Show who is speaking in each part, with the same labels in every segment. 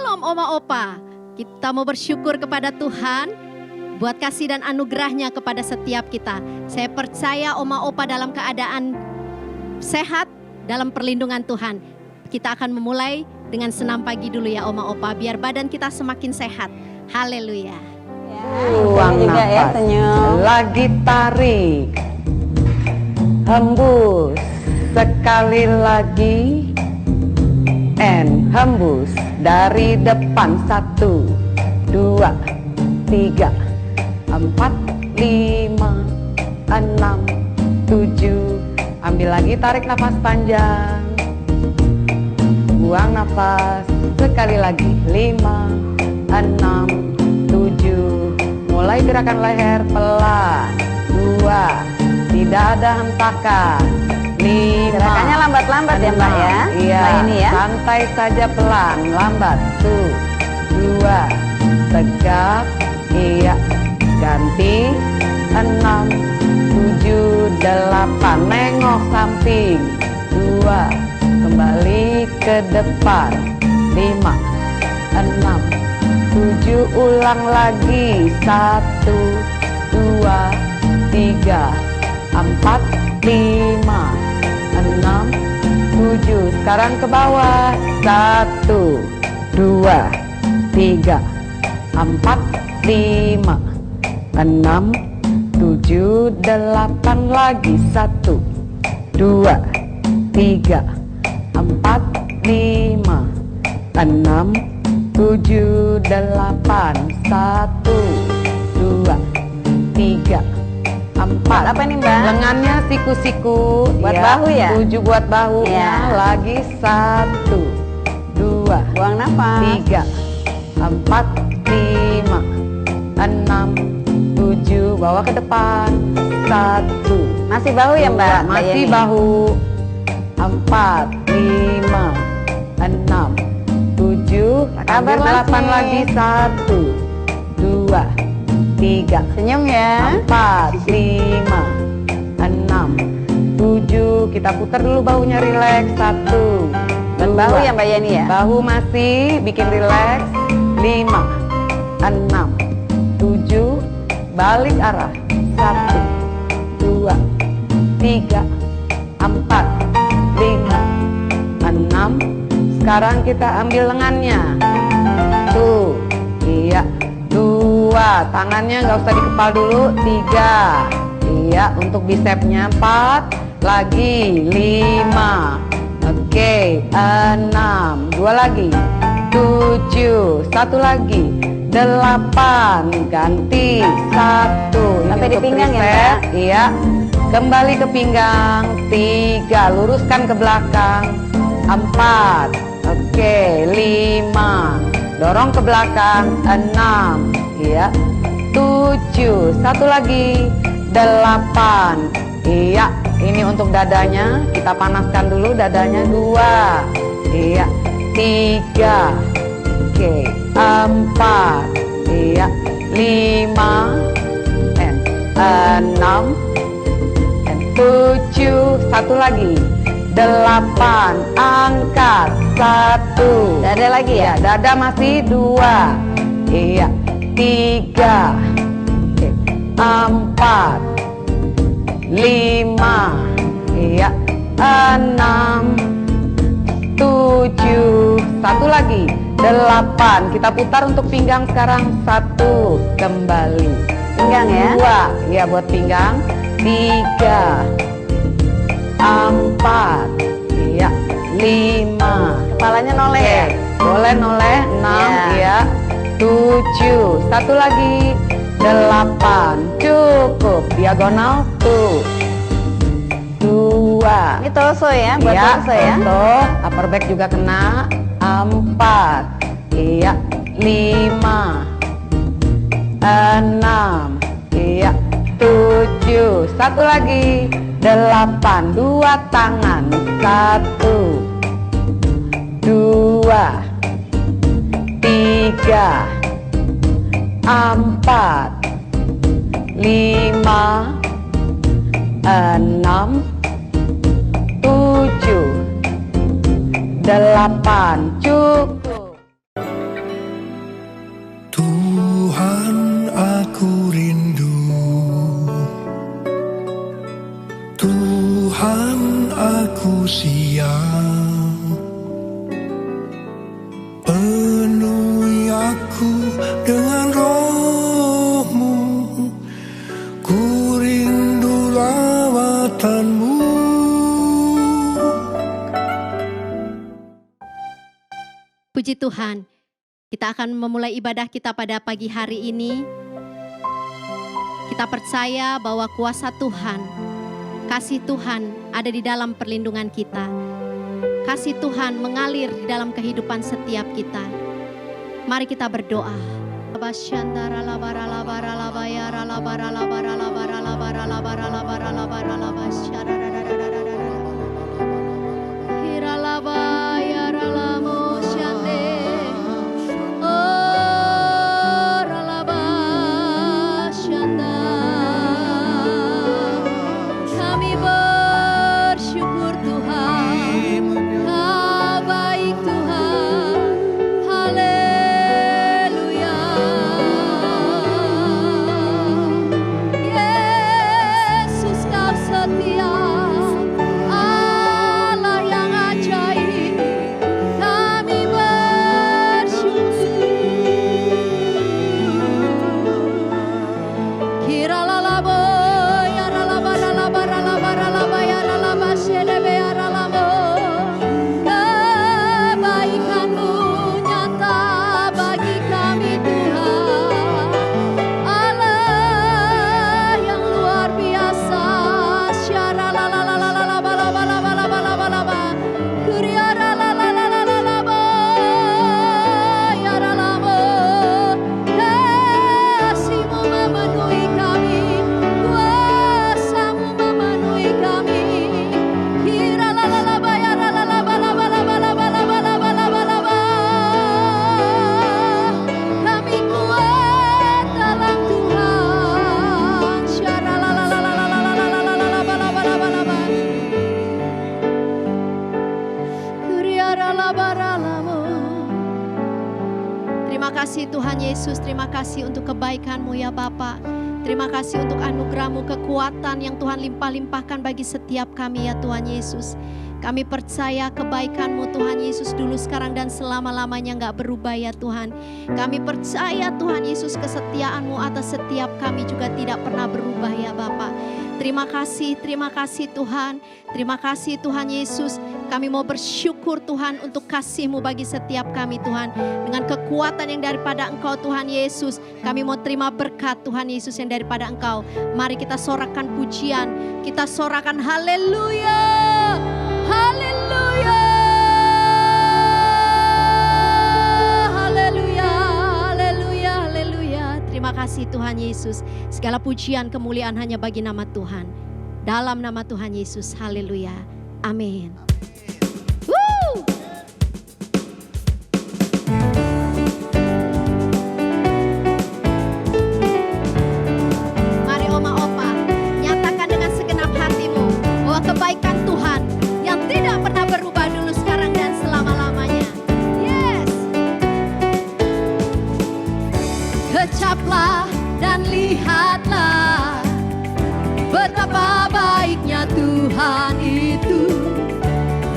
Speaker 1: Shalom Oma Opa. Kita mau bersyukur kepada Tuhan buat kasih dan anugerahnya kepada setiap kita. Saya percaya Oma Opa dalam keadaan sehat dalam perlindungan Tuhan. Kita akan memulai dengan senam pagi dulu ya Oma Opa, biar badan kita semakin sehat. Haleluya.
Speaker 2: Buang juga
Speaker 3: nafas.
Speaker 2: ya, senyum.
Speaker 3: Lagi tarik, hembus sekali lagi, and hembus dari depan. 1, 2, 3, 4, 5, 6, 7. Ambil lagi, tarik nafas panjang, buang nafas sekali lagi. 5, 6, 7. Mulai gerakan leher pelan. 2, tidak ada hentakan. 5.
Speaker 2: Gerakannya lambat-lambat ya Mbak ya.
Speaker 3: Iya,
Speaker 2: Mbak ini ya.
Speaker 3: santai saja, pelan, lambat. 1, 2, tegak. Iya, ganti. 6, 7, 8. Nengok samping. 2, kembali ke depan. 5, 6, 7, ulang lagi. 1, 2, 3, 4, 5, 6, 7. Sekarang ke bawah. 1, 2, 3, 4, 5, 6, 7, 8 lagi. 1, 2, 3, 4, 5, 6, 7, 8. 1, 2, 3, 4.
Speaker 2: Apa nih Mbak?
Speaker 3: Lengannya siku-siku.
Speaker 2: Buat bahu ya?
Speaker 3: 7 buat bahu.
Speaker 2: Iya.
Speaker 3: Lagi. 1, 2,
Speaker 2: Buang nafas.
Speaker 3: 3, 4, 5, 6, 7. Bawa ke depan. 1,
Speaker 2: Masih bahu ya Mbak?
Speaker 3: 2, masih
Speaker 2: Yeni?
Speaker 3: bahu. 4, 5, 6, 7.
Speaker 2: Kabar
Speaker 3: Ambil 8
Speaker 2: masih.
Speaker 3: lagi. 1, 2, 3,
Speaker 2: Senyum ya.
Speaker 3: 4, 5, 6, 7. Kita putar dulu bahunya, rileks. 1,
Speaker 2: Buat bahu ya Mbak Yeni ya.
Speaker 3: bahu masih bikin rileks. 5, 6, 7. Balik arah. 1, 2, 3, 4, 5, 6. Sekarang kita ambil lengannya. Tuh, iya. 2, tangannya nggak usah dikepal dulu. 3, iya, untuk bisepnya. 4 lagi. 5, oke. 6, 2 lagi. 7, 1 lagi. 8, ganti. 1
Speaker 2: Sampai di pinggang ya, Mbak?
Speaker 3: Iya, kembali ke pinggang. 3, luruskan ke belakang. 4, oke. 5, dorong ke belakang. 6, iya. 7, 1 lagi. 8, iya. Ini untuk dadanya, kita panaskan dulu dadanya. 2, iya. 3, oke. 4, iya. 5, 6, 7, 1 lagi. 8, angkat. 1,
Speaker 2: Dada lagi ya.
Speaker 3: dada masih. 2, iya. 3, oke. 4, 5, iya. 6, 7, 1 lagi. 8, kita putar untuk pinggang sekarang. 1, kembali.
Speaker 2: Pinggang ya.
Speaker 3: 2, ya buat pinggang. 3, 4, iya. 5,
Speaker 2: Kepalanya noleh ya.
Speaker 3: boleh noleh. 6,
Speaker 2: Iya.
Speaker 3: ya. 7, 1 lagi. 8, cukup. Diagonal. Tuh. 2,
Speaker 2: Ini torso ya, buat
Speaker 3: iya,
Speaker 2: torso ya.
Speaker 3: torso. Upper back juga kena. 4, iya. 5, 6, iya. 7, 1 lagi. 8, 2 tangan. 1, 2, 3, 4, 5, 6, 7, 8. Cukup.
Speaker 4: aku siap. Penuhi aku dengan roh-Mu, ku rindu lawatan-Mu.
Speaker 1: Puji Tuhan, kita akan memulai ibadah kita pada pagi hari ini. Kita percaya bahwa kuasa Tuhan, kasih Tuhan ada di dalam perlindungan kita. Kasih Tuhan mengalir di dalam kehidupan setiap kita. Mari kita berdoa. Kami bersyukur Tuhan, Kau baik Tuhan, haleluya. Yesus Kau setia, Allah yang ajaib, kami bersyukur. Kiralalabo kebaikan-Mu nyata bagi kami Tuhan, Allah yang luar biasa. Kasih-Mu memenuhi kami, kuasa-Mu memenuhi kami. Kami kuat dalam Tuhan. Terima kasih Tuhan Yesus, terima kasih untuk kebaikan-Mu ya Bapa. Terima kasih untuk anugerah-Mu, kekuatan yang Tuhan limpah-limpahkan bagi setiap kami ya Tuhan Yesus. Kami percaya kebaikan-Mu Tuhan Yesus dulu, sekarang, dan selama-lamanya gak berubah ya Tuhan. Kami percaya Tuhan Yesus, kesetiaan-Mu atas setiap kami juga tidak pernah berubah ya Bapa. Terima kasih Tuhan. Terima kasih Tuhan Yesus. Kami mau bersyukur Tuhan untuk kasih-Mu bagi setiap kami Tuhan. Dengan kekuatan yang daripada Engkau Tuhan Yesus, kami mau terima berkat Tuhan Yesus yang daripada Engkau. Mari kita sorakan pujian, kita sorakan haleluya, haleluya, haleluya, haleluya, haleluya. Terima kasih Tuhan Yesus. Segala pujian kemuliaan hanya bagi nama Tuhan. Dalam nama Tuhan Yesus, haleluya, amin. Woo! Mari Oma Opa, nyatakan dengan segenap hatimu bahwa kebaikan Tuhan yang tidak pernah berubah dulu, sekarang, dan selama-lamanya. Yes. Kecaplah dan lihatlah betapa baiknya Tuhan itu.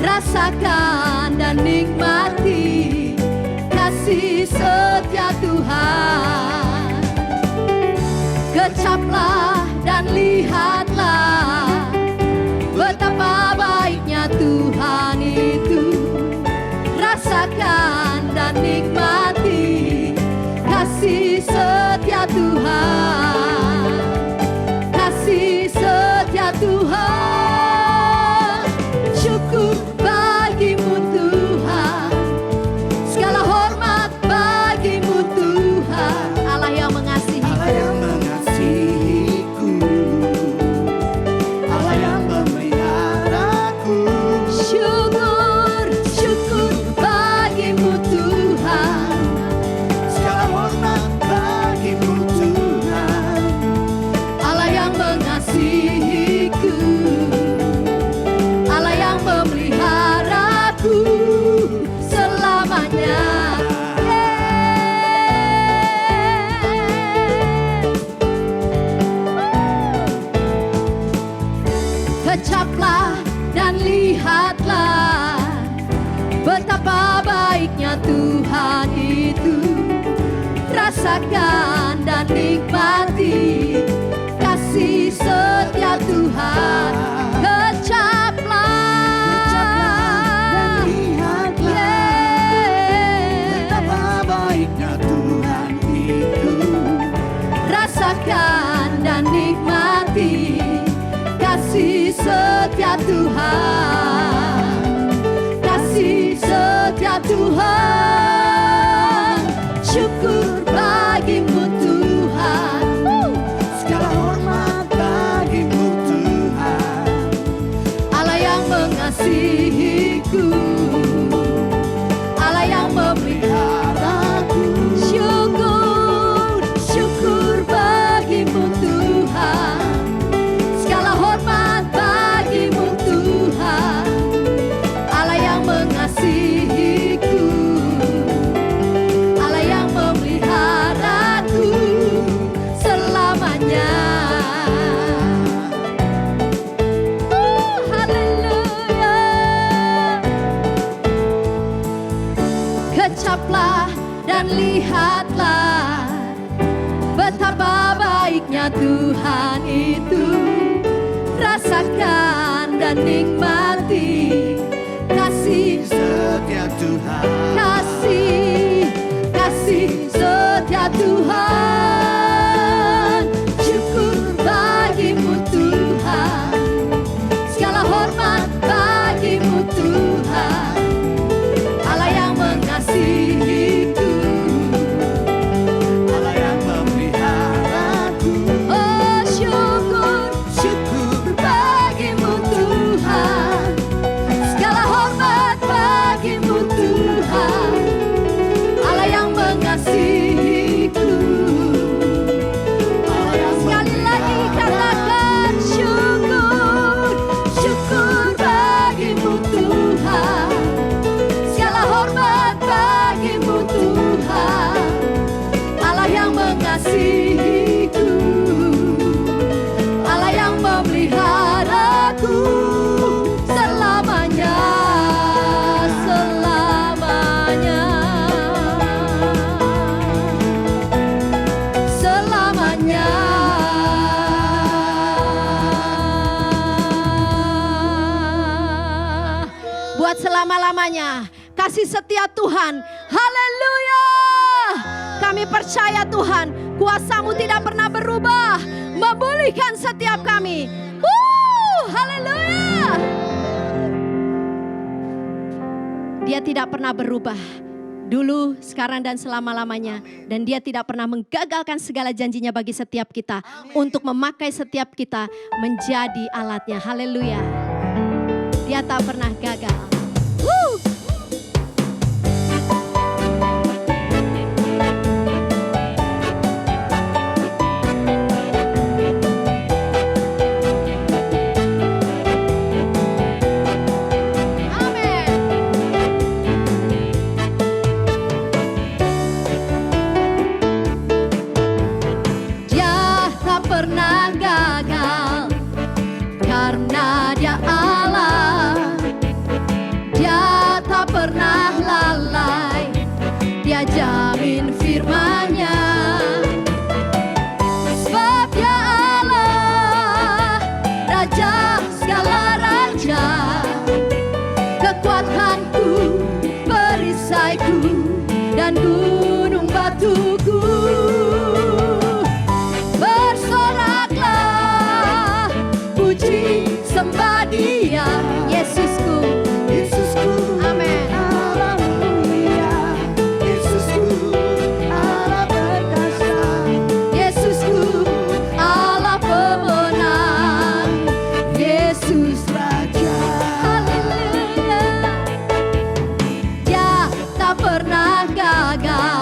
Speaker 1: Rasakan dan nikmati kasih setia Tuhan. Kecaplah dan lihatlah betapa baiknya Tuhan itu. Rasakan dan nikmati kasih setia Tuhan. Kasih setia Tuhan. Cukup bagimu rasakan dan nikmati kasih setia Tuhan. Kecaplah
Speaker 5: dan lihatlah betapa baiknya Tuhan itu.
Speaker 1: rasakan dan nikmati kasih setia Tuhan. Kasih setia Tuhan. Syukur bagimu Tuhan.
Speaker 5: Segala hormat bagimu Tuhan.
Speaker 1: Allah yang mengasihiku, Allah yang memeliharaku. Syukur, syukur bagimu Tuhan. Segala hormat bagimu Tuhan. Allah yang mengasihiku, Allah yang memeliharaku selamanya. Haleluya. Kecaplah dan lihatlah betapa baiknya Tuhan itu. Rasakan dan nikmati kasih
Speaker 5: Setia Tuhan.
Speaker 1: kasih setia Tuhan. Syukur bagimu Tuhan. Segala hormat bagimu Tuhan. Allah yang mengasihiku,
Speaker 5: Allah yang memeliharaku.
Speaker 1: oh syukur, syukur bagimu Tuhan. Segala hormat bagimu Tuhan. Allah yang mengasihiku.
Speaker 5: Allah yang
Speaker 1: Sekali lagi katakan syukur, syukur bagimu Tuhan. Segala hormat bagimu Tuhan. Allah yang mengasihiku, Allah yang memeliharaku selamanya, selamanya, selamanya. Buat selama-lamanya kasih setia Tuhan. Haleluya. Kami percaya Tuhan, kuasa-Mu tidak pernah berubah, memulihkan setiap kami. Haleluya. Dia tidak pernah berubah, dulu, sekarang, dan selama-lamanya. Dan Dia tidak pernah menggagalkan segala janjinya bagi setiap kita, untuk memakai setiap kita menjadi alatnya. Haleluya. Dia tak pernah gagal. Dia tak pernah gagal karena Dia Allah. Dia tak pernah lalai, Dia jamin firman-Nya. Sebab Dia Allah, Raja segala raja, kekuatanku, perisaiku, dan gunung batuku. Bersoraklah, puji sembah Dia, Yesusku.
Speaker 5: Yesusku.
Speaker 1: Amin.
Speaker 5: Haleluya. Yesusku. Allah perkasa.
Speaker 1: Yesusku, Allah pemenang. Yesus
Speaker 5: Raja.
Speaker 1: haleluya. Dia tak pernah gagal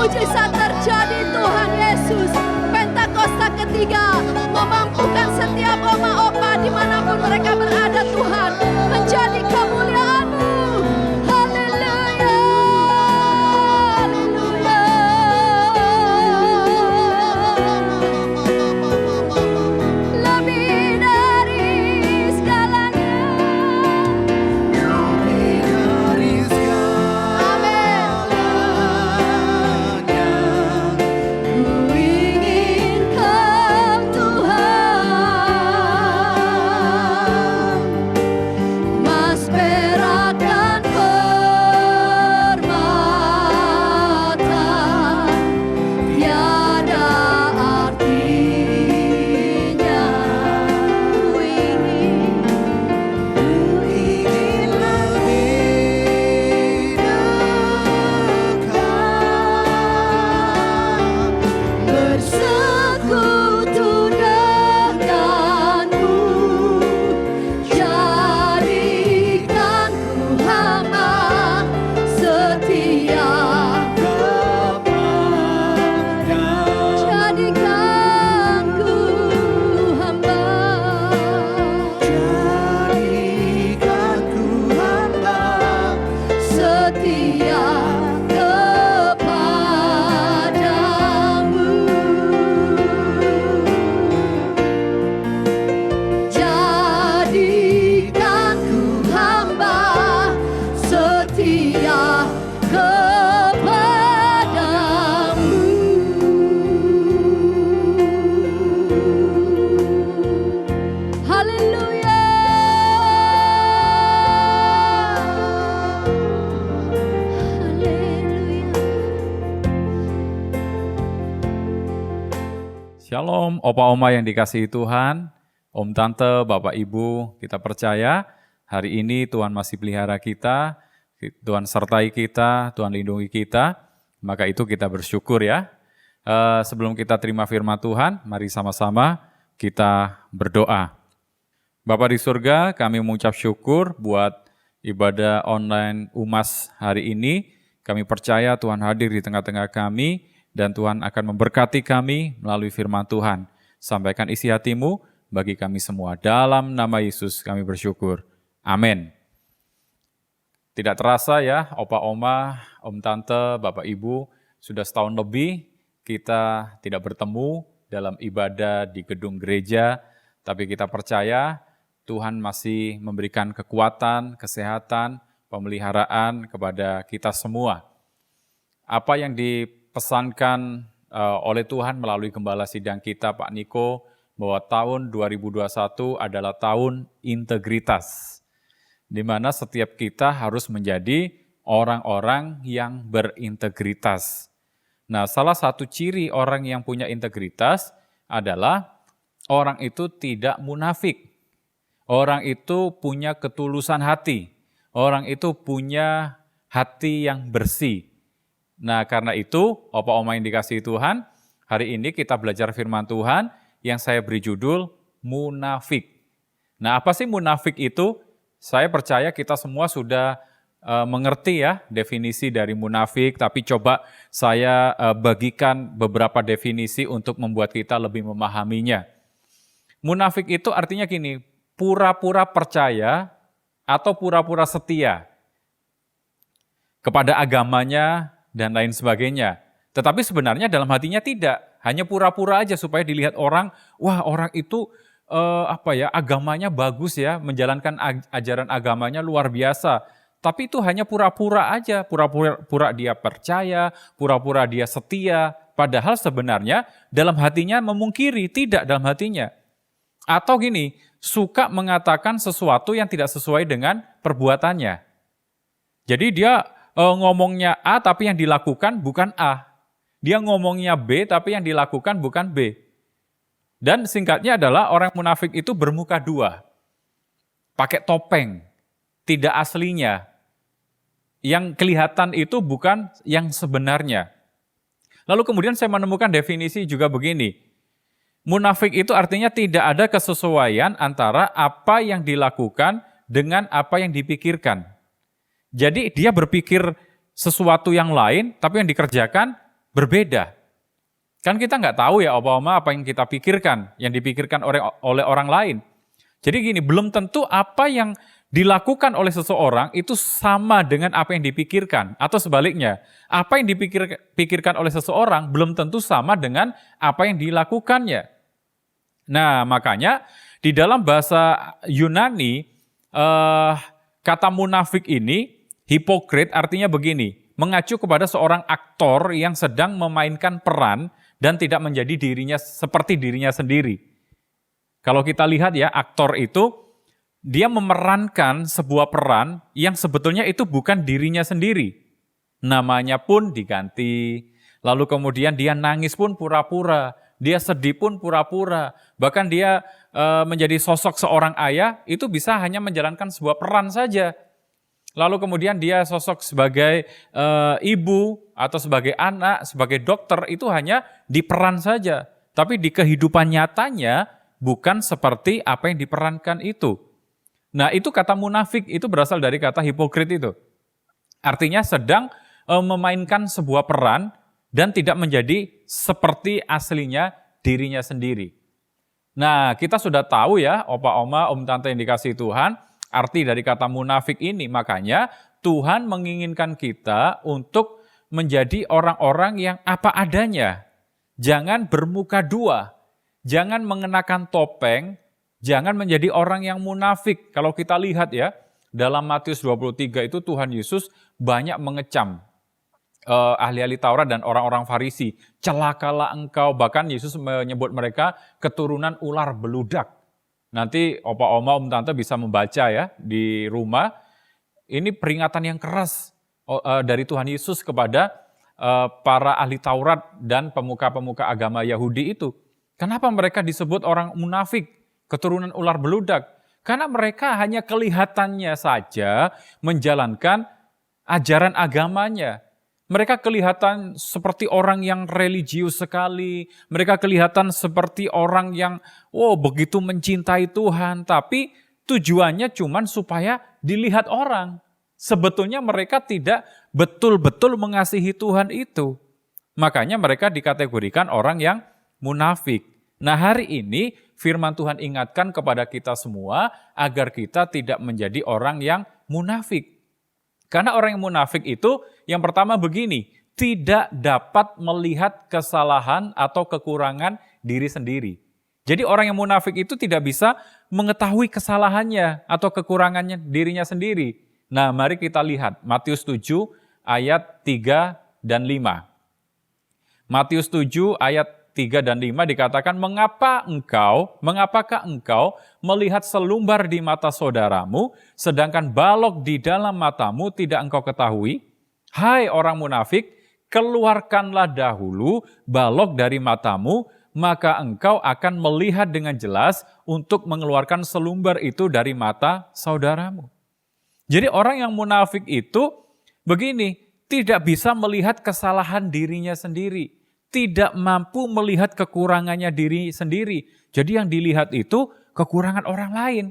Speaker 1: mujizat terjadi Tuhan Yesus. Pentakosta ketiga memampukan setiap oma opa dimanapun mereka berada Tuhan, menjadi kemuliaan-Mu. Haleluya, haleluya. Lebih dari segalanya.
Speaker 5: Dari
Speaker 1: Amin. Ku ingin Kau Tuhan, mas perak dan permata, tiada artinya. Ku ingin
Speaker 5: lebih dekat,
Speaker 1: bersekutu denganmu, jadikan ku hamba setia, jadikan ku hamba,
Speaker 5: jadikan ku hamba
Speaker 1: setia kepadamu. Jadikan ku hamba setia kepadamu. Haleluya. Haleluya.
Speaker 6: Shalom, opa-oma yang dikasihi Tuhan, om tante, bapak ibu, kita percaya hari ini Tuhan masih pelihara kita, Tuhan sertai kita, Tuhan lindungi kita, maka itu kita bersyukur ya. Sebelum kita terima firman Tuhan, mari sama-sama kita berdoa. Bapa di surga, kami mengucap syukur buat ibadah online UMAS hari ini. Kami percaya Tuhan hadir di tengah-tengah kami, dan Tuhan akan memberkati kami melalui firman Tuhan. Sampaikan isi hati-Mu bagi kami semua. Dalam nama Yesus kami bersyukur. Amin. Tidak terasa ya, opa-oma, om tante, bapak ibu, sudah setahun lebih kita tidak bertemu dalam ibadah di gedung gereja, tapi kita percaya Tuhan masih memberikan kekuatan, kesehatan, pemeliharaan kepada kita semua. Apa yang dipesankan oleh Tuhan melalui gembala sidang kita, Pak Niko, bahwa tahun 2021 adalah tahun integritas, di mana setiap kita harus menjadi orang-orang yang berintegritas. Nah, salah satu ciri orang yang punya integritas adalah orang itu tidak munafik. Orang itu punya ketulusan hati. Orang itu punya hati yang bersih. Nah, karena itu, opa-oma yang dikasihi Tuhan, hari ini kita belajar firman Tuhan yang saya beri judul munafik. Nah, apa sih munafik itu? Saya percaya kita semua sudah mengerti ya definisi dari munafik, tapi coba saya bagikan beberapa definisi untuk membuat kita lebih memahaminya. Munafik itu artinya gini, pura-pura percaya atau pura-pura setia kepada agamanya dan lain sebagainya. Tetapi sebenarnya dalam hatinya tidak, hanya pura-pura aja supaya dilihat orang, wah orang itu agamanya bagus ya, menjalankan ajaran agamanya luar biasa. Tapi itu hanya pura-pura aja, pura-pura dia percaya, pura-pura dia setia, padahal sebenarnya dalam hatinya memungkiri, tidak dalam hatinya. Atau gini, suka mengatakan sesuatu yang tidak sesuai dengan perbuatannya. Jadi dia ngomongnya A tapi yang dilakukan bukan A. Dia ngomongnya B tapi yang dilakukan bukan B. Dan singkatnya adalah orang munafik itu bermuka dua. Pakai topeng, tidak aslinya. Yang kelihatan itu bukan yang sebenarnya. Lalu kemudian saya menemukan definisi juga begini. Munafik itu artinya tidak ada kesesuaian antara apa yang dilakukan dengan apa yang dipikirkan. Jadi dia berpikir sesuatu yang lain, tapi yang dikerjakan berbeda. Kan kita nggak tahu ya Oma apa yang kita pikirkan, yang dipikirkan oleh orang lain. Jadi gini, belum tentu apa yang dilakukan oleh seseorang itu sama dengan apa yang dipikirkan. Atau sebaliknya, apa yang dipikirkan oleh seseorang belum tentu sama dengan apa yang dilakukannya. Nah, makanya di dalam bahasa Yunani, kata munafik ini, hipokrit, artinya begini, mengacu kepada seorang aktor yang sedang memainkan peran dan tidak menjadi dirinya seperti dirinya sendiri. Kalau kita lihat ya, aktor itu, dia memerankan sebuah peran yang sebetulnya itu bukan dirinya sendiri. Namanya pun diganti, lalu kemudian dia nangis pun pura-pura, dia sedih pun pura-pura, bahkan dia menjadi sosok seorang ayah, itu bisa hanya menjalankan sebuah peran saja. Lalu kemudian dia sosok sebagai ibu atau sebagai anak, sebagai dokter, itu hanya di peran saja. Tapi di kehidupan nyatanya bukan seperti apa yang diperankan itu. Nah, itu kata munafik, itu berasal dari kata hipokrit itu. Artinya sedang memainkan sebuah peran dan tidak menjadi seperti aslinya dirinya sendiri. Nah, kita sudah tahu ya, opa-oma, om tante yang dikasihi Tuhan, arti dari kata munafik ini. Makanya Tuhan menginginkan kita untuk menjadi orang-orang yang apa adanya. Jangan bermuka dua, jangan mengenakan topeng, jangan menjadi orang yang munafik. Kalau kita lihat ya, dalam Matius 23 itu Tuhan Yesus banyak mengecam ahli-ahli Taurat dan orang-orang Farisi. Celakalah engkau, bahkan Yesus menyebut mereka keturunan ular beludak. Nanti opa-oma, om tante bisa membaca ya di rumah. Ini peringatan yang keras dari Tuhan Yesus kepada para ahli Taurat dan pemuka-pemuka agama Yahudi itu. Kenapa mereka disebut orang munafik, keturunan ular beludak? Karena mereka hanya kelihatannya saja menjalankan ajaran agamanya. Mereka kelihatan seperti orang yang religius sekali. Mereka kelihatan seperti orang yang begitu mencintai Tuhan. Tapi tujuannya cuma supaya dilihat orang. Sebetulnya mereka tidak betul-betul mengasihi Tuhan itu. Makanya mereka dikategorikan orang yang munafik. Nah, hari ini firman Tuhan ingatkan kepada kita semua agar kita tidak menjadi orang yang munafik. Karena orang yang munafik itu yang pertama begini, tidak dapat melihat kesalahan atau kekurangan diri sendiri. Jadi orang yang munafik itu tidak bisa mengetahui kesalahannya atau kekurangannya dirinya sendiri. Nah, mari kita lihat Matius 7 ayat 3 dan 5. Matius 7 ayat 3 dan 5 dikatakan, mengapakah engkau melihat selumbar di mata saudaramu, sedangkan balok di dalam matamu tidak engkau ketahui? Hai orang munafik, keluarkanlah dahulu balok dari matamu, maka engkau akan melihat dengan jelas untuk mengeluarkan selumbar itu dari mata saudaramu. Jadi orang yang munafik itu begini, tidak bisa melihat kesalahan dirinya sendiri. Tidak mampu melihat kekurangannya diri sendiri. Jadi yang dilihat itu kekurangan orang lain.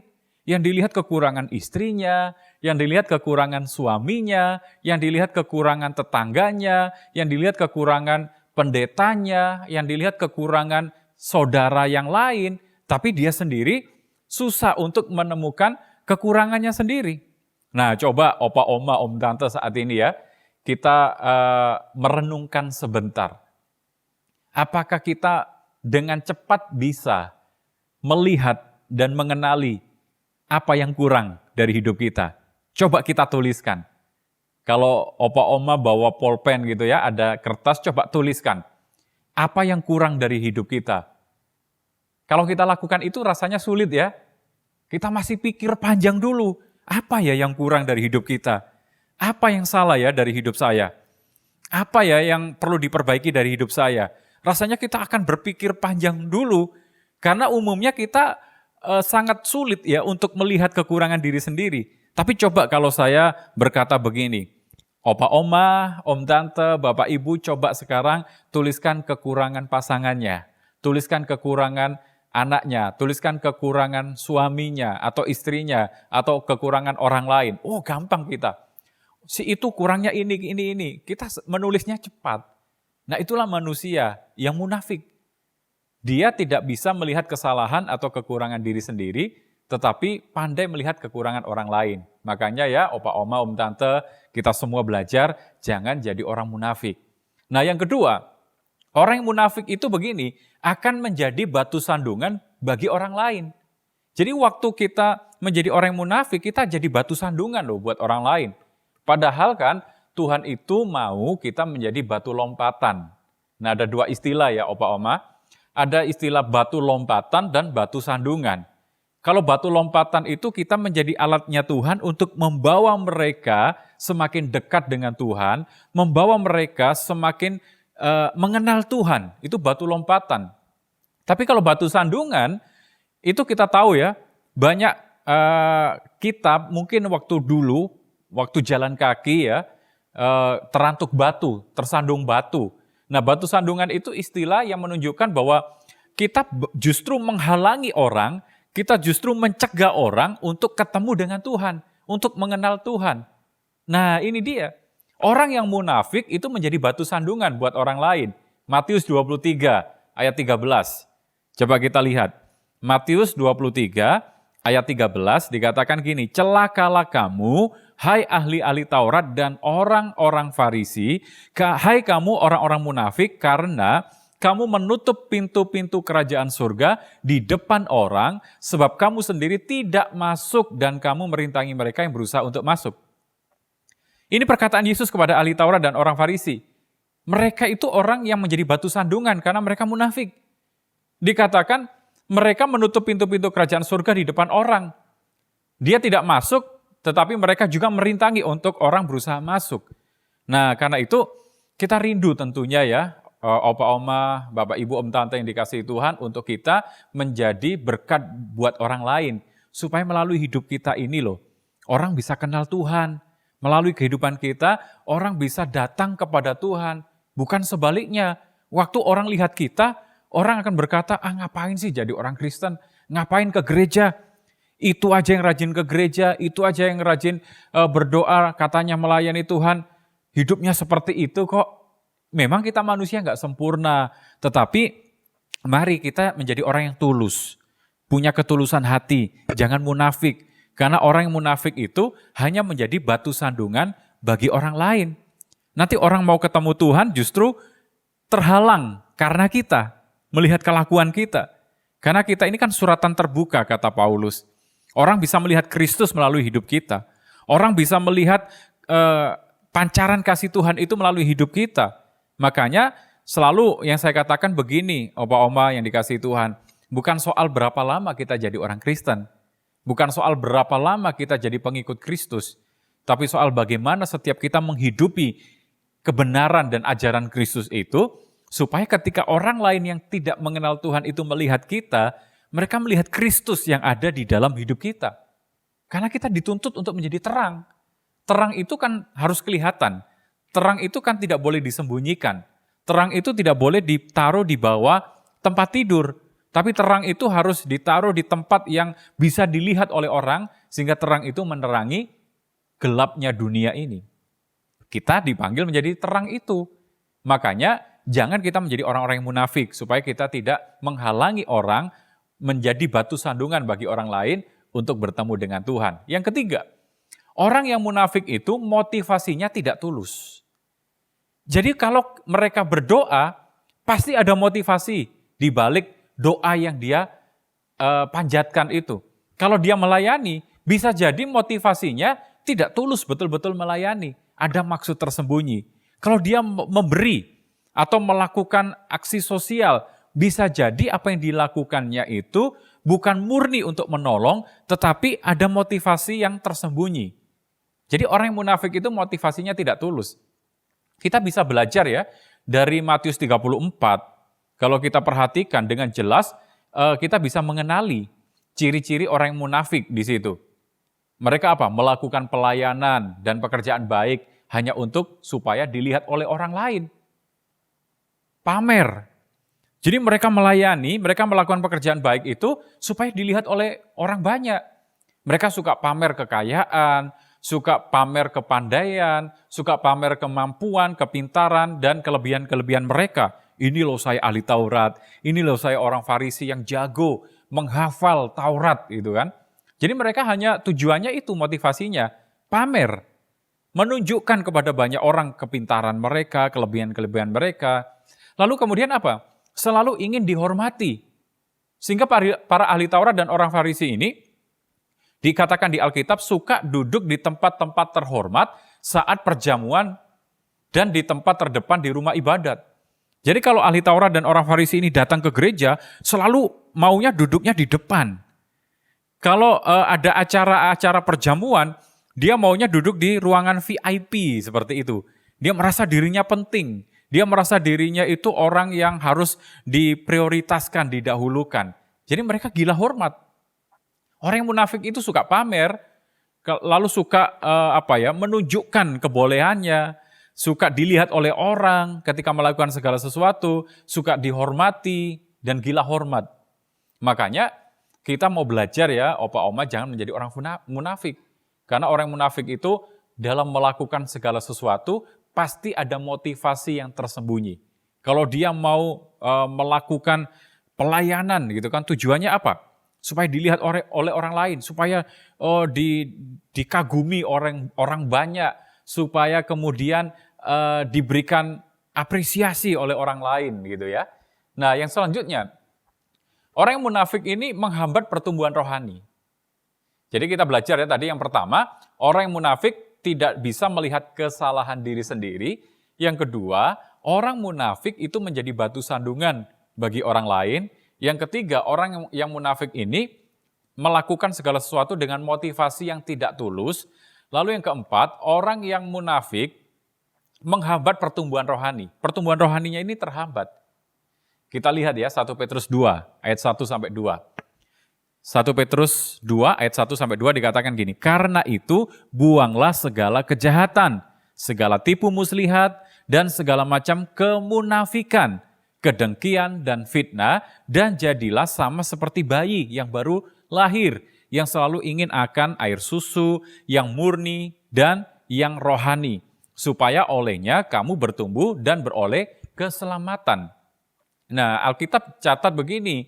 Speaker 6: Yang dilihat kekurangan istrinya, yang dilihat kekurangan suaminya, yang dilihat kekurangan tetangganya, yang dilihat kekurangan pendetanya, yang dilihat kekurangan saudara yang lain. Tapi dia sendiri susah untuk menemukan kekurangannya sendiri. Nah, coba opa, oma, om, tante saat ini ya, kita merenungkan sebentar. Apakah kita dengan cepat bisa melihat dan mengenali apa yang kurang dari hidup kita? Coba kita tuliskan. Kalau opa oma bawa pulpen gitu ya, ada kertas, coba tuliskan. Apa yang kurang dari hidup kita? Kalau kita lakukan itu rasanya sulit ya. Kita masih pikir panjang dulu. Apa ya yang kurang dari hidup kita? Apa yang salah ya dari hidup saya? Apa ya yang perlu diperbaiki dari hidup saya? Rasanya kita akan berpikir panjang dulu, karena umumnya kita sangat sulit ya untuk melihat kekurangan diri sendiri. Tapi coba kalau saya berkata begini, opa oma, om tante, bapak ibu, coba sekarang tuliskan kekurangan pasangannya, tuliskan kekurangan anaknya, tuliskan kekurangan suaminya atau istrinya, atau kekurangan orang lain. Oh, gampang kita. Si itu kurangnya ini. Kita menulisnya cepat. Nah itulah manusia yang munafik. Dia tidak bisa melihat kesalahan atau kekurangan diri sendiri, tetapi pandai melihat kekurangan orang lain. Makanya ya opa oma, om tante, kita semua belajar jangan jadi orang munafik. Nah yang kedua, orang yang munafik itu begini, akan menjadi batu sandungan bagi orang lain. Jadi waktu kita menjadi orang yang munafik, kita jadi batu sandungan loh buat orang lain. Padahal kan Tuhan itu mau kita menjadi batu lompatan. Nah ada dua istilah ya opa oma. Ada istilah batu lompatan dan batu sandungan. Kalau batu lompatan itu kita menjadi alatnya Tuhan untuk membawa mereka semakin dekat dengan Tuhan, membawa mereka semakin mengenal Tuhan. Itu batu lompatan. Tapi kalau batu sandungan, itu kita tahu ya, banyak kita mungkin waktu dulu, waktu jalan kaki ya, terantuk batu, tersandung batu. Nah batu sandungan itu istilah yang menunjukkan bahwa kita justru menghalangi orang, kita justru mencegah orang untuk ketemu dengan Tuhan, untuk mengenal Tuhan. Nah ini dia, orang yang munafik itu menjadi batu sandungan buat orang lain. Matius 23 ayat 13, coba kita lihat. Matius 23 ayat 13 dikatakan gini, celakalah kamu, hai ahli-ahli Taurat dan orang-orang Farisi, hai kamu orang-orang munafik, karena kamu menutup pintu-pintu kerajaan surga di depan orang, sebab kamu sendiri tidak masuk dan kamu merintangi mereka yang berusaha untuk masuk. Ini perkataan Yesus kepada ahli Taurat dan orang Farisi. Mereka itu orang yang menjadi batu sandungan karena mereka munafik. Dikatakan mereka menutup pintu-pintu kerajaan surga di depan orang. Dia tidak masuk, tetapi mereka juga merintangi untuk orang berusaha masuk. Nah, karena itu kita rindu tentunya ya, opa oma, bapak ibu, om tante yang dikasihi Tuhan, untuk kita menjadi berkat buat orang lain. Supaya melalui hidup kita ini loh, orang bisa kenal Tuhan. Melalui kehidupan kita, orang bisa datang kepada Tuhan. Bukan sebaliknya, waktu orang lihat kita, orang akan berkata, ngapain sih jadi orang Kristen? Ngapain ke gereja? Itu aja yang rajin ke gereja, itu aja yang rajin berdoa, katanya melayani Tuhan. Hidupnya seperti itu kok. Memang kita manusia nggak sempurna, tetapi mari kita menjadi orang yang tulus. Punya ketulusan hati, jangan munafik. Karena orang yang munafik itu hanya menjadi batu sandungan bagi orang lain. Nanti orang mau ketemu Tuhan justru terhalang karena kita. Melihat kelakuan kita. Karena kita ini kan suratan terbuka, kata Paulus. Orang bisa melihat Kristus melalui hidup kita. Orang bisa melihat pancaran kasih Tuhan itu melalui hidup kita. Makanya selalu yang saya katakan begini, opa-oma yang dikasihi Tuhan. Bukan soal berapa lama kita jadi orang Kristen. Bukan soal berapa lama kita jadi pengikut Kristus. Tapi soal bagaimana setiap kita menghidupi kebenaran dan ajaran Kristus itu, supaya ketika orang lain yang tidak mengenal Tuhan itu melihat kita, mereka melihat Kristus yang ada di dalam hidup kita. Karena kita dituntut untuk menjadi terang. Terang itu kan harus kelihatan. Terang itu kan tidak boleh disembunyikan. Terang itu tidak boleh ditaruh di bawah tempat tidur. Tapi terang itu harus ditaruh di tempat yang bisa dilihat oleh orang, sehingga terang itu menerangi gelapnya dunia ini. Kita dipanggil menjadi terang itu. Makanya jangan kita menjadi orang-orang yang munafik, supaya kita tidak menghalangi orang menjadi batu sandungan bagi orang lain untuk bertemu dengan Tuhan. Yang ketiga, orang yang munafik itu motivasinya tidak tulus. Jadi kalau mereka berdoa, pasti ada motivasi di balik doa yang dia panjatkan itu. Kalau dia melayani, bisa jadi motivasinya tidak tulus betul-betul melayani. Ada maksud tersembunyi. Kalau dia memberi atau melakukan aksi sosial, bisa jadi apa yang dilakukannya itu bukan murni untuk menolong, tetapi ada motivasi yang tersembunyi. Jadi orang yang munafik itu motivasinya tidak tulus. Kita bisa belajar ya dari Matius 34, kalau kita perhatikan dengan jelas, kita bisa mengenali ciri-ciri orang yang munafik di situ. Mereka apa? Melakukan pelayanan dan pekerjaan baik hanya untuk supaya dilihat oleh orang lain. Pamer. Jadi mereka melayani, mereka melakukan pekerjaan baik itu supaya dilihat oleh orang banyak. Mereka suka pamer kekayaan, suka pamer kepandaian, suka pamer kemampuan, kepintaran, dan kelebihan-kelebihan mereka. Ini loh saya ahli Taurat, ini loh saya orang Farisi yang jago menghafal Taurat gitu kan. Jadi mereka hanya tujuannya itu, motivasinya pamer, menunjukkan kepada banyak orang kepintaran mereka, kelebihan-kelebihan mereka. Lalu kemudian apa? Selalu ingin dihormati. Sehingga para ahli Taurat dan orang Farisi ini dikatakan di Alkitab suka duduk di tempat-tempat terhormat saat perjamuan dan di tempat terdepan di rumah ibadat. Jadi kalau ahli Taurat dan orang Farisi ini datang ke gereja, selalu maunya duduknya di depan. Kalau ada acara-acara perjamuan, dia maunya duduk di ruangan VIP seperti itu. Dia merasa dirinya penting. Dia merasa dirinya itu orang yang harus diprioritaskan, didahulukan. Jadi mereka gila hormat. Orang yang munafik itu suka pamer, lalu suka menunjukkan kebolehannya, suka dilihat oleh orang ketika melakukan segala sesuatu, suka dihormati dan gila hormat. Makanya kita mau belajar ya, opa oma jangan menjadi orang munafik. Karena orang munafik itu dalam melakukan segala sesuatu pasti ada motivasi yang tersembunyi. Kalau dia mau melakukan pelayanan gitu kan, tujuannya apa? Supaya dilihat oleh orang lain, supaya dikagumi orang banyak, supaya kemudian diberikan apresiasi oleh orang lain gitu ya. Nah, yang selanjutnya, orang yang munafik ini menghambat pertumbuhan rohani. Jadi kita belajar ya tadi yang pertama, orang yang munafik tidak bisa melihat kesalahan diri sendiri. Yang kedua, orang munafik itu menjadi batu sandungan bagi orang lain. Yang ketiga, orang yang munafik ini melakukan segala sesuatu dengan motivasi yang tidak tulus. Lalu yang keempat, orang yang munafik menghambat pertumbuhan rohani. Pertumbuhan rohaninya ini terhambat. Kita lihat ya 1 Petrus 2 ayat 1 sampai 2. 1 Petrus 2 ayat 1 sampai 2 dikatakan gini, karena itu buanglah segala kejahatan, segala tipu muslihat dan segala macam kemunafikan, kedengkian dan fitnah, dan jadilah sama seperti bayi yang baru lahir, yang selalu ingin akan air susu yang murni dan yang rohani, supaya olehnya kamu bertumbuh dan beroleh keselamatan. Nah, Alkitab catat begini,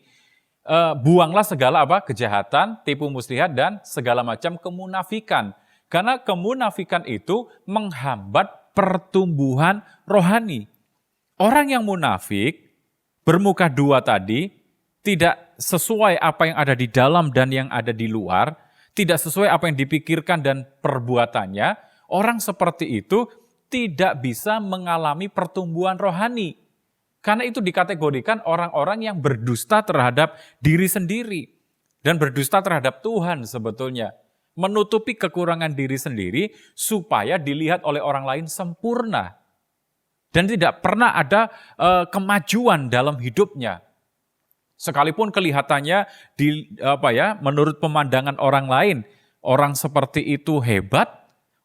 Speaker 6: buanglah segala kejahatan, tipu muslihat, dan segala macam kemunafikan. Karena kemunafikan itu menghambat pertumbuhan rohani. Orang yang munafik, bermuka dua tadi, tidak sesuai apa yang ada di dalam dan yang ada di luar, tidak sesuai apa yang dipikirkan dan perbuatannya, orang seperti itu tidak bisa mengalami pertumbuhan rohani. Karena itu dikategorikan orang-orang yang berdusta terhadap diri sendiri dan berdusta terhadap Tuhan sebetulnya. Menutupi kekurangan diri sendiri supaya dilihat oleh orang lain sempurna. Dan tidak pernah ada kemajuan dalam hidupnya. Sekalipun kelihatannya menurut pemandangan orang lain, orang seperti itu hebat,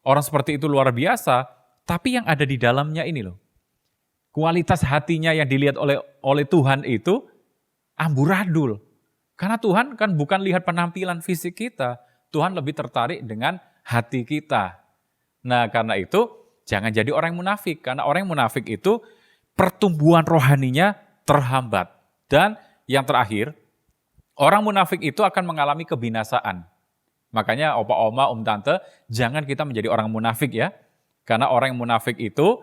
Speaker 6: orang seperti itu luar biasa, tapi yang ada di dalamnya ini loh. Kualitas hatinya yang dilihat oleh Tuhan itu amburadul. Karena Tuhan kan bukan lihat penampilan fisik kita, Tuhan lebih tertarik dengan hati kita. Nah, karena itu jangan jadi orang yang munafik, karena orang yang munafik itu pertumbuhan rohaninya terhambat. Dan yang terakhir, orang munafik itu akan mengalami kebinasaan. Makanya opa-oma, tante, jangan kita menjadi orang munafik ya. Karena orang yang munafik itu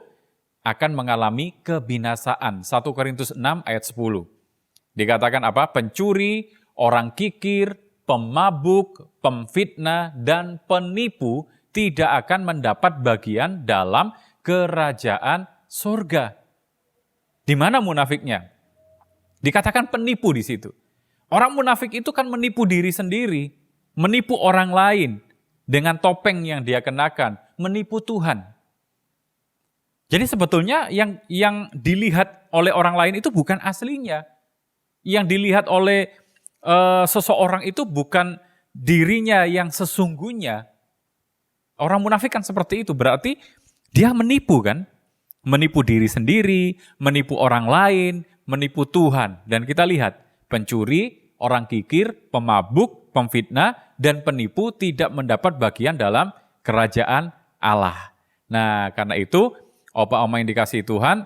Speaker 6: akan mengalami kebinasaan. 1 Korintus 6 ayat 10. Dikatakan apa? Pencuri, orang kikir, pemabuk, pemfitnah, dan penipu tidak akan mendapat bagian dalam kerajaan surga. Di mana munafiknya? Dikatakan penipu di situ. Orang munafik itu kan menipu diri sendiri, menipu orang lain dengan topeng yang dia kenakan, menipu Tuhan. Jadi sebetulnya yang dilihat oleh orang lain itu bukan aslinya. Yang dilihat oleh seseorang itu bukan dirinya yang sesungguhnya. Orang munafik kan seperti itu, berarti dia menipu kan? Menipu diri sendiri, menipu orang lain, menipu Tuhan. Dan kita lihat, pencuri, orang kikir, pemabuk, pemfitnah, dan penipu tidak mendapat bagian dalam kerajaan Allah. Nah, karena itu, Opa Oma yang dikasihi Tuhan,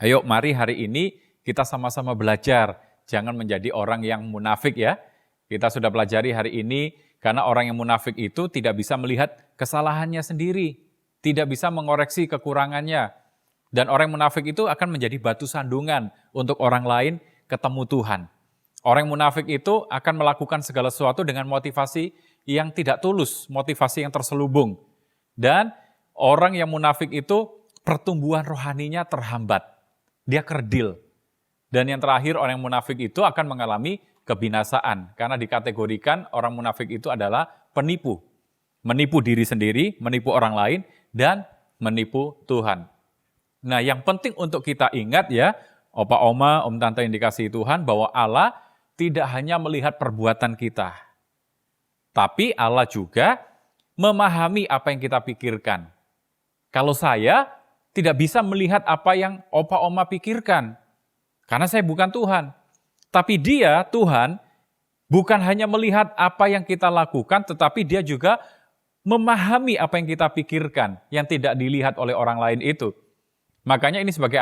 Speaker 6: ayo mari hari ini kita sama-sama belajar. Jangan menjadi orang yang munafik ya. Kita sudah pelajari hari ini, karena orang yang munafik itu tidak bisa melihat kesalahannya sendiri. Tidak bisa mengoreksi kekurangannya. Dan orang yang munafik itu akan menjadi batu sandungan untuk orang lain ketemu Tuhan. Orang yang munafik itu akan melakukan segala sesuatu dengan motivasi yang tidak tulus, motivasi yang terselubung. Dan orang yang munafik itu pertumbuhan rohaninya terhambat. Dia kerdil. Dan yang terakhir, orang yang munafik itu akan mengalami kebinasaan. Karena dikategorikan orang munafik itu adalah penipu. Menipu diri sendiri, menipu orang lain, dan menipu Tuhan. Nah, yang penting untuk kita ingat ya, Opa Oma, Om Tante yang dikasihi Tuhan, bahwa Allah tidak hanya melihat perbuatan kita. Tapi Allah juga memahami apa yang kita pikirkan. Kalau saya tidak bisa melihat apa yang Opa Oma pikirkan, karena saya bukan Tuhan. Tapi Dia, Tuhan, bukan hanya melihat apa yang kita lakukan, tetapi Dia juga memahami apa yang kita pikirkan, yang tidak dilihat oleh orang lain itu. Makanya ini sebagai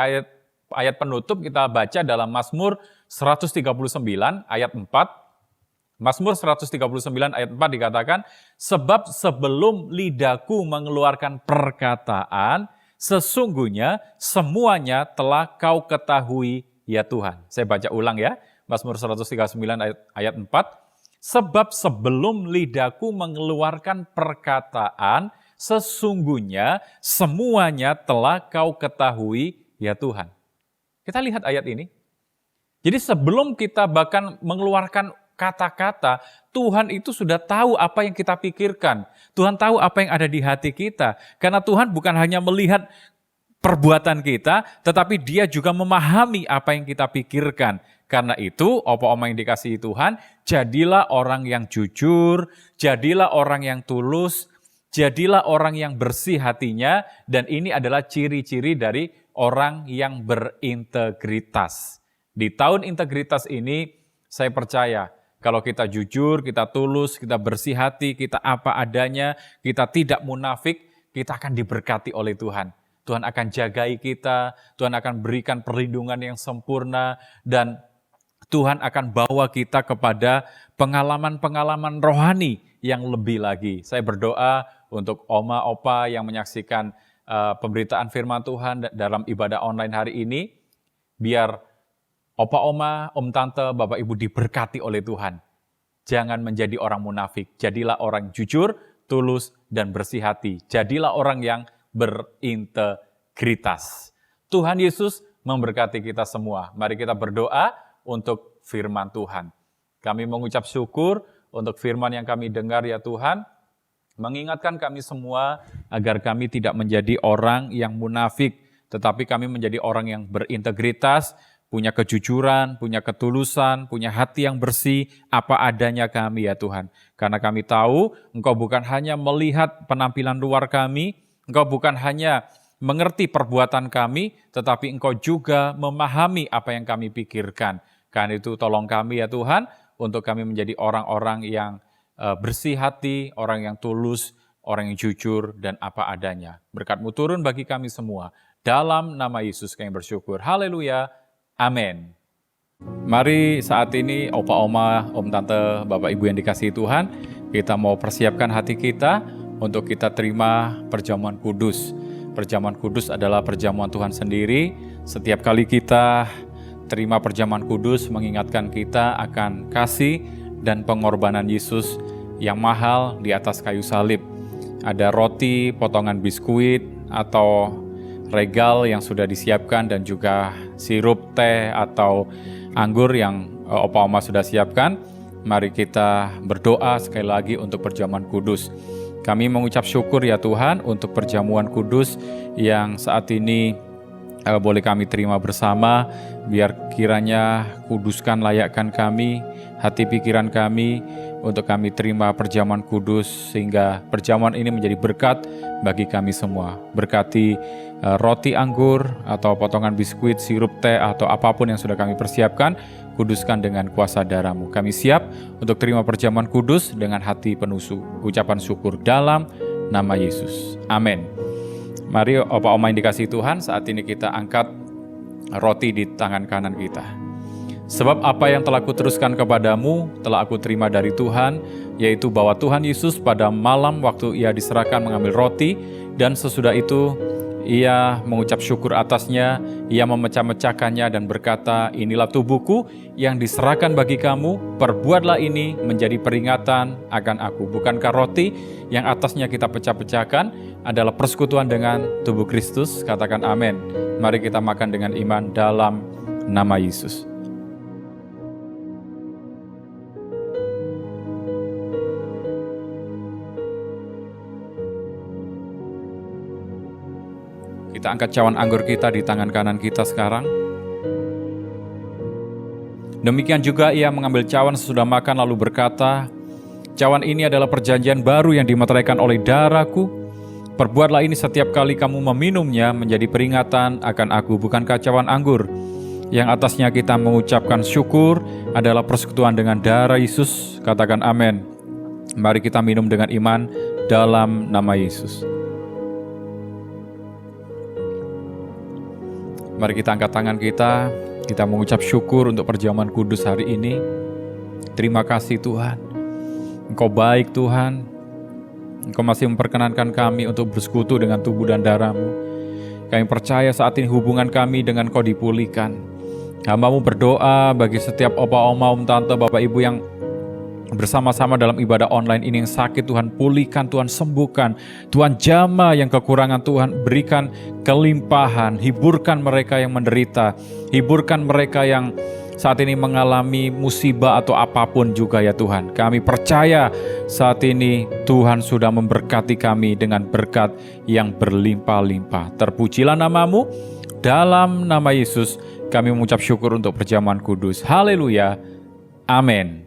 Speaker 6: ayat penutup kita baca dalam Mazmur 139 ayat 4. Mazmur 139 ayat 4 dikatakan, sebab sebelum lidahku mengeluarkan perkataan, sesungguhnya semuanya telah kau ketahui ya Tuhan. Saya baca ulang ya, Mazmur 139 ayat 4. Sebab sebelum lidahku mengeluarkan perkataan, sesungguhnya semuanya telah kau ketahui ya Tuhan. Kita lihat ayat ini. Jadi sebelum kita bahkan mengeluarkan kata-kata, Tuhan itu sudah tahu apa yang kita pikirkan. Tuhan tahu apa yang ada di hati kita. Karena Tuhan bukan hanya melihat perbuatan kita, tetapi Dia juga memahami apa yang kita pikirkan. Karena itu, Opa Oma yang dikasihi Tuhan, jadilah orang yang jujur, jadilah orang yang tulus, jadilah orang yang bersih hatinya, dan ini adalah ciri-ciri dari orang yang berintegritas. Di tahun integritas ini, saya percaya kalau kita jujur, kita tulus, kita bersih hati, kita apa adanya, kita tidak munafik, kita akan diberkati oleh Tuhan. Tuhan akan jagai kita, Tuhan akan berikan perlindungan yang sempurna, dan Tuhan akan bawa kita kepada pengalaman-pengalaman rohani yang lebih lagi. Saya berdoa untuk Oma, Opa yang menyaksikan pemberitaan firman Tuhan dalam ibadah online hari ini, biar Opa, Oma, Om Tante, Bapak Ibu diberkati oleh Tuhan. Jangan menjadi orang munafik, jadilah orang jujur, tulus, dan bersih hati. Jadilah orang yang berintegritas. Tuhan Yesus memberkati kita semua. Mari kita berdoa untuk firman Tuhan. Kami mengucap syukur untuk firman yang kami dengar ya Tuhan. Mengingatkan kami semua agar kami tidak menjadi orang yang munafik, tetapi kami menjadi orang yang berintegritas, punya kejujuran, punya ketulusan, punya hati yang bersih, apa adanya kami ya Tuhan. Karena kami tahu Engkau bukan hanya melihat penampilan luar kami, Engkau bukan hanya mengerti perbuatan kami, tetapi Engkau juga memahami apa yang kami pikirkan. Karena itu tolong kami ya Tuhan, untuk kami menjadi orang-orang yang bersih hati, orang yang tulus, orang yang jujur, dan apa adanya. Berkat-Mu turun bagi kami semua. Dalam nama Yesus kami bersyukur. Haleluya. Amin. Mari saat ini Opa Oma, Om Tante, Bapak Ibu yang dikasihi Tuhan, kita mau persiapkan hati kita untuk kita terima perjamuan kudus. Perjamuan kudus adalah perjamuan Tuhan sendiri. Setiap kali kita terima perjamuan kudus mengingatkan kita akan kasih dan pengorbanan Yesus yang mahal di atas kayu salib. Ada roti, potongan biskuit, atau regal yang sudah disiapkan, dan juga sirup teh atau anggur yang Opa Oma sudah siapkan. Mari kita berdoa sekali lagi untuk perjamuan kudus. Kami mengucap syukur ya Tuhan untuk perjamuan kudus yang saat ini boleh kami terima bersama. Biar kiranya kuduskan, layakkan kami, hati pikiran kami, untuk kami terima perjamuan kudus, sehingga perjamuan ini menjadi berkat bagi kami semua. Berkati roti anggur, atau potongan biskuit, sirup teh, atau apapun yang sudah kami persiapkan, kuduskan dengan kuasa darah-Mu. Kami siap untuk terima perjamuan kudus dengan hati penuh ucapan syukur dalam nama Yesus. Amin. Mari Opa Oma yang dikasihi Tuhan, saat ini kita angkat roti di tangan kanan kita. Sebab apa yang telah kuteruskan kepadamu telah aku terima dari Tuhan, yaitu bahwa Tuhan Yesus pada malam waktu ia diserahkan mengambil roti, dan sesudah itu ia mengucap syukur atasnya, ia memecah-mecahkannya dan berkata, inilah tubuhku yang diserahkan bagi kamu, perbuatlah ini menjadi peringatan akan aku. Bukankah roti yang atasnya kita pecah-pecahkan adalah persekutuan dengan tubuh Kristus? Katakan amin. Mari kita makan dengan iman dalam nama Yesus. Kita angkat cawan anggur kita di tangan kanan kita sekarang. Demikian juga ia mengambil cawan sesudah makan lalu berkata, cawan ini adalah perjanjian baru yang dimeteraikan oleh darahku. Perbuatlah ini setiap kali kamu meminumnya menjadi peringatan akan aku. Bukankah cawan anggur yang atasnya kita mengucapkan syukur adalah persekutuan dengan darah Yesus? Katakan amin. Mari kita minum dengan iman dalam nama Yesus. Mari kita angkat tangan kita mengucap syukur untuk perjamuan kudus hari ini. Terima kasih Tuhan, Engkau baik Tuhan, Engkau masih memperkenankan kami untuk bersekutu dengan tubuh dan darah-Mu. Kami percaya saat ini hubungan kami dengan Kau dipulihkan. Hamba-Mu berdoa bagi setiap opa, oma, om, tante, bapak, ibu yang bersama-sama dalam ibadah online ini yang sakit, Tuhan pulihkan, Tuhan sembuhkan, Tuhan jamah yang kekurangan, Tuhan berikan kelimpahan, hiburkan mereka yang menderita, hiburkan mereka yang saat ini mengalami musibah atau apapun juga ya Tuhan. Kami percaya saat ini Tuhan sudah memberkati kami dengan berkat yang berlimpah-limpah. Terpujilah nama-Mu, dalam nama Yesus kami mengucap syukur untuk perjamuan kudus. Haleluya, amin.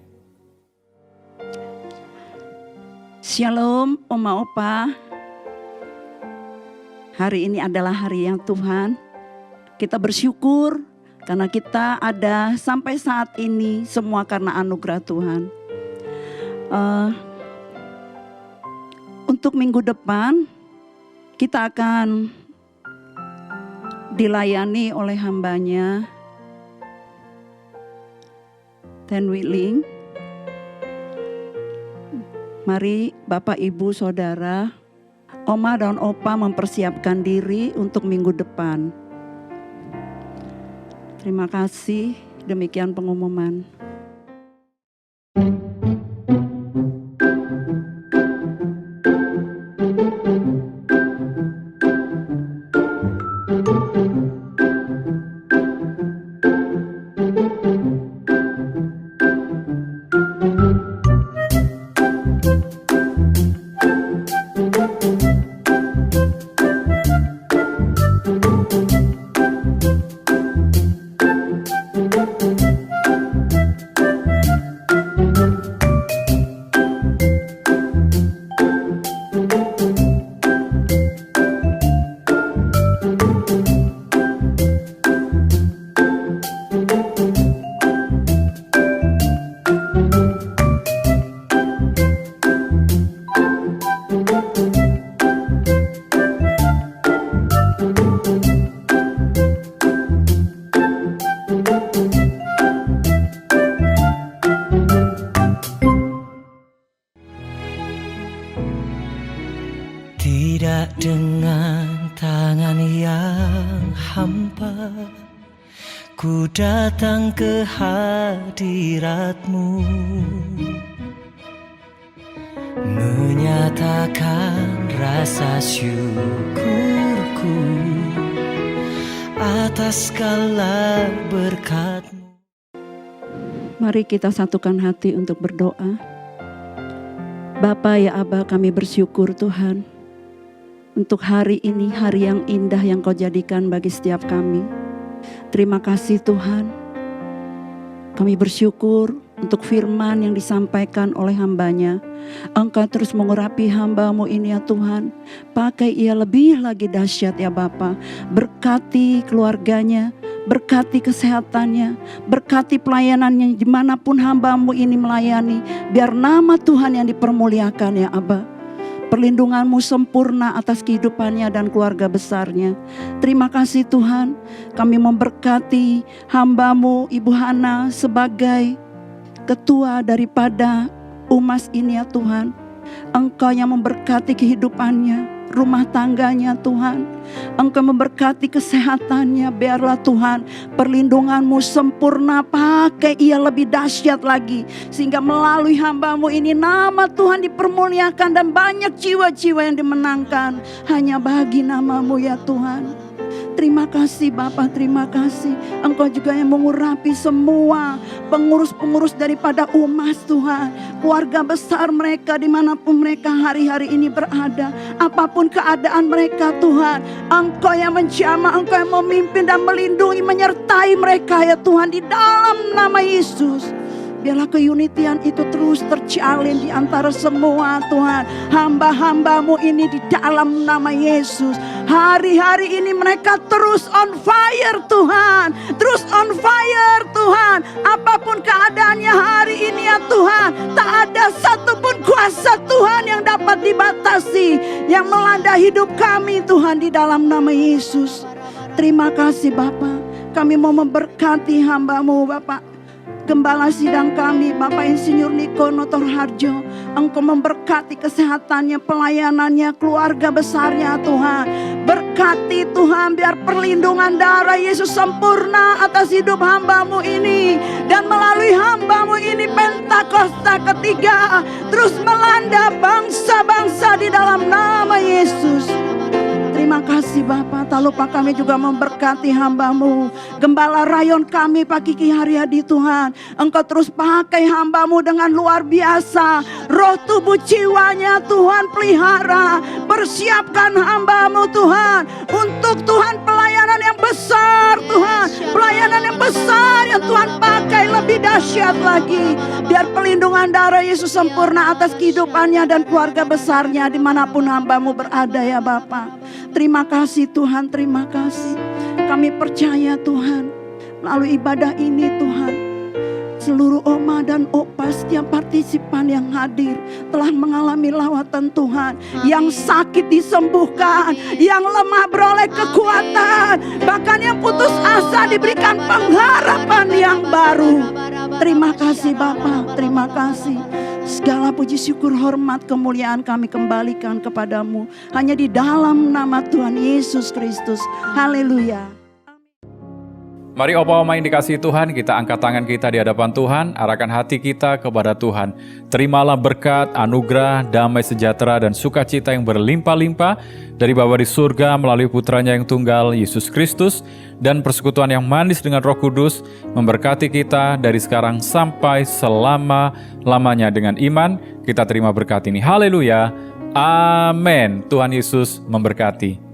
Speaker 7: Shalom Oma Opa. Hari ini adalah hari yang Tuhan kita bersyukur karena kita ada sampai saat ini semua karena anugerah Tuhan. Untuk minggu depan kita akan dilayani oleh hambanya Ten Willing. Mari Bapak, Ibu, Saudara, Oma dan Opa mempersiapkan diri untuk minggu depan. Terima kasih, demikian pengumuman.
Speaker 8: Tidak dengan tangan yang hampa, ku datang ke hadirat-Mu, menyatakan rasa syukurku atas segala berkat-Mu.
Speaker 7: Mari kita satukan hati untuk berdoa. Bapa ya Aba, kami bersyukur Tuhan untuk hari ini, hari yang indah yang Kau jadikan bagi setiap kami. Terima kasih Tuhan. Kami bersyukur untuk firman yang disampaikan oleh hamba-Nya. Engkau terus mengurapi hamba-Mu ini ya Tuhan. Pakai ia lebih lagi dahsyat ya Bapa. Berkati keluarganya, berkati kesehatannya, berkati pelayanannya dimanapun hamba-Mu ini melayani. Biar nama Tuhan yang dipermuliakan ya Abba. Perlindungan-Mu sempurna atas kehidupannya dan keluarga besarnya. Terima kasih Tuhan, kami memberkati hamba-Mu Ibu Hana sebagai ketua daripada UMAS ini ya Tuhan. Engkau yang memberkati kehidupannya, rumah tangganya Tuhan. Engkau memberkati kesehatannya. Biarlah Tuhan perlindungan-Mu sempurna, pakai ia lebih dahsyat lagi, sehingga melalui hamba-Mu ini nama Tuhan dipermuliakan dan banyak jiwa-jiwa yang dimenangkan hanya bagi nama-Mu ya Tuhan. Terima kasih Bapa, terima kasih. Engkau juga yang mengurapi semua pengurus-pengurus daripada UMAS Tuhan. Keluarga besar mereka dimanapun mereka hari-hari ini berada. Apapun keadaan mereka Tuhan, Engkau yang menjamah, Engkau yang memimpin dan melindungi, menyertai mereka ya Tuhan, di dalam nama Yesus. Biarlah keunitian itu terus terjalin di antara semua Tuhan hamba-hamba-Mu ini di dalam nama Yesus. Hari-hari ini mereka terus on fire Tuhan, terus on fire Tuhan. Apapun keadaannya hari ini ya Tuhan, tak ada satupun kuasa Tuhan yang dapat dibatasi yang melanda hidup kami Tuhan, di dalam nama Yesus. Terima kasih Bapa. Kami mau memberkati hamba-Mu Bapak Gembala sidang kami, Bapak Insinyur Niko Notor Harjo. Engkau memberkati kesehatannya, pelayanannya, keluarga besarnya Tuhan. Berkati Tuhan, biar perlindungan darah Yesus sempurna atas hidup hamba-Mu ini. Dan melalui hamba-Mu ini Pentakosta ketiga terus melanda bangsa-bangsa di dalam nama Yesus. Terima kasih Bapak. Tak lupa kami juga memberkati hamba-Mu Gembala rayon kami Pak Kiki Haryadi Tuhan. Engkau terus pakai hamba-Mu dengan luar biasa. Roh tubuh jiwanya Tuhan pelihara. Persiapkan hamba-Mu Tuhan untuk Tuhan pelayanan yang besar Tuhan. Pelayanan yang besar yang Tuhan pakai lebih dahsyat lagi. Biar perlindungan darah Yesus sempurna atas kehidupannya dan keluarga besarnya dimanapun hamba-Mu berada ya Bapak. Terima kasih Tuhan, terima kasih. Kami percaya Tuhan, melalui ibadah ini Tuhan, seluruh oma dan opa, setiap partisipan yang hadir telah mengalami lawatan Tuhan. Yang sakit disembuhkan, yang lemah beroleh kekuatan, bahkan yang putus asa diberikan pengharapan yang baru. Terima kasih Bapa, terima kasih. Segala puji syukur hormat kemuliaan kami kembalikan kepadamu hanya di dalam nama Tuhan Yesus Kristus. Haleluya.
Speaker 6: Mari opa-oma yang dikasihi Tuhan, kita angkat tangan kita di hadapan Tuhan, arahkan hati kita kepada Tuhan. Terimalah berkat, anugerah, damai sejahtera, dan sukacita yang berlimpah-limpah dari Bapa di surga melalui putranya yang tunggal, Yesus Kristus, dan persekutuan yang manis dengan Roh Kudus memberkati kita dari sekarang sampai selama-lamanya. Dengan iman, kita terima berkat ini. Haleluya. Amin. Tuhan Yesus memberkati.